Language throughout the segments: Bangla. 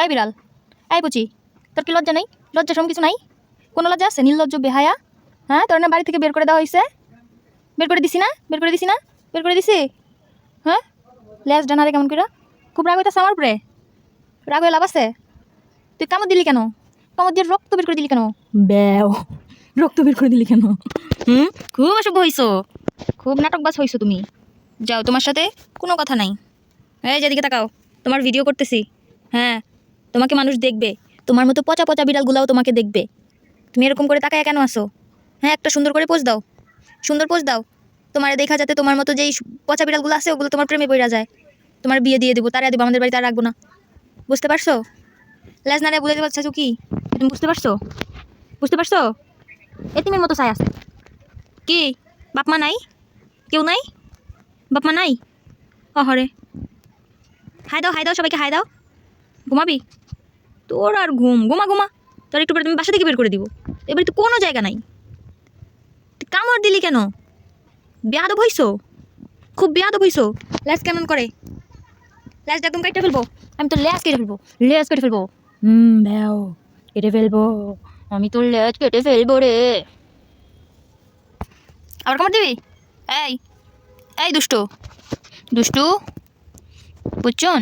এই বিড়াল, এই পুচি, তোর কি লজ্জা নেই? লজ্জা সম কিছু নাই? কোনো লজ্জা আছে? নির্লজ্জ বেহায়া। হ্যাঁ, তোর না বাড়ি থেকে বের করে দেওয়া হয়েছে? বের করে দিছি না? বের করে দিছি না? বের করে দিছি? হ্যাঁ, লেজ ডানারে কেমন করে? খুব রাগ হইতাছে আমার উপরে? রাগ হয়ে লাভ আছে? তুই কামড় দিলি কেন? কামড় দিয়ে রক্ত বের করে দিলি কেন? ব্যাও, রক্ত বের করে দিলি কেন? খুব অসভ্য হইছো, খুব নাটকবাজ হইছো তুমি। যাও, তোমার সাথে কোনো কথা নাই। এই যেদিকে তাকাও, তোমার ভিডিও করতেছি। হ্যাঁ, তোমাকে মানুষ দেখবে, তোমার মতো পচা পচা বিড়ালগুলাও তোমাকে দেখবে। তুমি এরকম করে তাকায় কেন আসো? হ্যাঁ, একটা সুন্দর করে পোজ দাও, সুন্দর পোজ দাও। তোমার দেখা যাতে তোমার মতো যেই পচা বিড়ালগুলো আছে ওগুলো তোমার প্রেমে পড়া যায়। তোমার বিয়ে দিয়ে দেবো, তারা দেবো, আমাদের বাড়িতে আর রাখবো না। বুঝতে পারছো? লেজ নাড়ে বলে দেবো চাচু কি? তুমি বুঝতে পারছো? বুঝতে পারছো? এতিমের মতো চাই আছে কি? বাপ মা নাই? কেউ নাই? বাপ মা নাই? অহরে, হাই দাও, হাই দাও, সবাইকে হাই দাও। ঘুমাবি? তোর আর ঘুম, ঘুমা ঘুমা। তোর একটু পরে তুমি বাসা থেকে বের করে দিব। এবারে তো কোনো জায়গা নাই। তুই কামড় দিলি কেন? বেয়াদব হইছো, খুব বেয়াদব হইছো। লেজ কেমন করে? লেজটা একদম কেটে ফেলবো আমি, তোর লেজ কেটে ফেলবো, লেজ কেটে ফেলবো। ব্যাও, কেটে ফেলবো আমি, তোর লেজ কেটে ফেলবো রে। আবার কামড় দিবি? এই, এই দুষ্টু, দুষ্টু বুঝছন?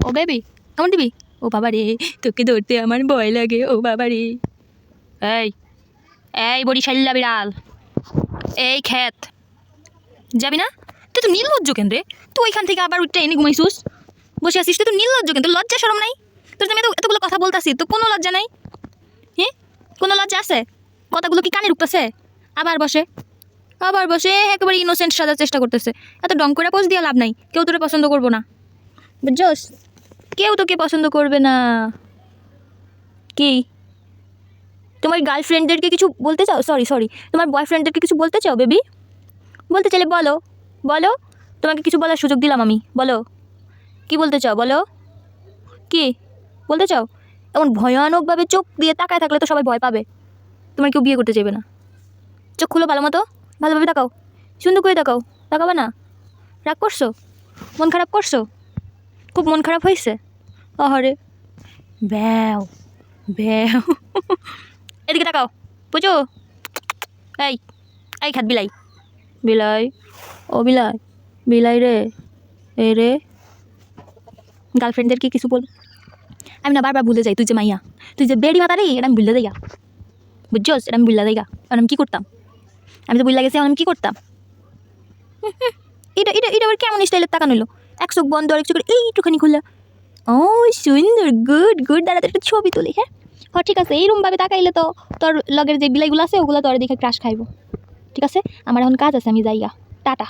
ও বেবি, কামড় দিবি? ও বাবা রে, তোকে ধরতে আমার ভয় লাগে, ও বাবা রে। এই, এই বরিশাল্লা বিড়াল, এই ক্ষেত যাবি না? তুই তো নির্লজ্জ কেন রে? তুই ওইখান থেকে আবার উঠতে এনে ঘুমাইছিস, বসে আসিস। তুই তো নির্লজ্জ কেন? তোর লজ্জা শরম নাই? তোর আমি এতগুলো কথা বলতাছি, তো কোনো লজ্জা নাই? হ্যাঁ, কোনো লজ্জা আছে? কথাগুলো কি কানে ঢুকতেছে? আবার বসে, আবার বসে একেবারে ইনোসেন্ট সাজার চেষ্টা করতেছে। এত ডং করে পোজ দিয়ে লাভ নাই, কেউ তোরে পছন্দ করবো না, বুঝছস? কেউ তোকে পছন্দ করবে না। কি তোমার গার্লফ্রেন্ডদেরকে কিছু বলতে চাও? সরি সরি, তোমার বয়ফ্রেন্ডদেরকে কিছু বলতে চাও বেবি? বলতে চাইলে বলো, বলো। তোমাকে কিছু বলার সুযোগ দিলাম আমি, বলো কি বলতে চাও, বলো কি বলতে চাও? এমন ভয়ানকভাবে চোখ দিয়ে তাকায় থাকলে তো সবাই ভয় পাবে, তোমার কেউ বিয়ে করতে চাইবে না। চোখ খুলো ভালো মতো, ভালোভাবে তাকাও, সুন্দর করে তাকাও। তাকাবে না? রাগ করছো? মন খারাপ করছো? খুব মন খারাপ হয়েছে? অহরে, ব্যাও ব্যাও। এদিকে তাকাও, বুঝো? এই, এই খাত বিলাই, বিলাই, ও বিলাই, বিলাই রে, এ রে। গার্লফ্রেন্ডদেরকে কিছু বল। আমি না বারবার ভুলে যাই, তুই যে মাইয়া, তুই যে বেড়ি মাতারি, এটা আমি ভুলে যাইয়া, বুঝছস? এটা আমি ভুলে যাইগা। আর আমি কী করতাম? আমি তো ভুলে গেছি, আমি কী করতাম? এটা এটা এটা আবার কেমন স্টাইলের তাকানো হলো? এক চোখ বন্ধ, আরেক চোখ এইটুখানি খুললা। ও সুন্দর, গুড গুড, দাঁড়াতে একটা ছবি তুলি। হ্যাঁ হ্যাঁ, ঠিক আছে। এইরকমভাবে তাকাইলে তো তোর লগের যে বিলাইগুলো আছে ওগুলো তোর দেখে ক্রাশ খাইব। ঠিক আছে, আমার এখন কাজ আছে, আমি যাইগা। টাটা।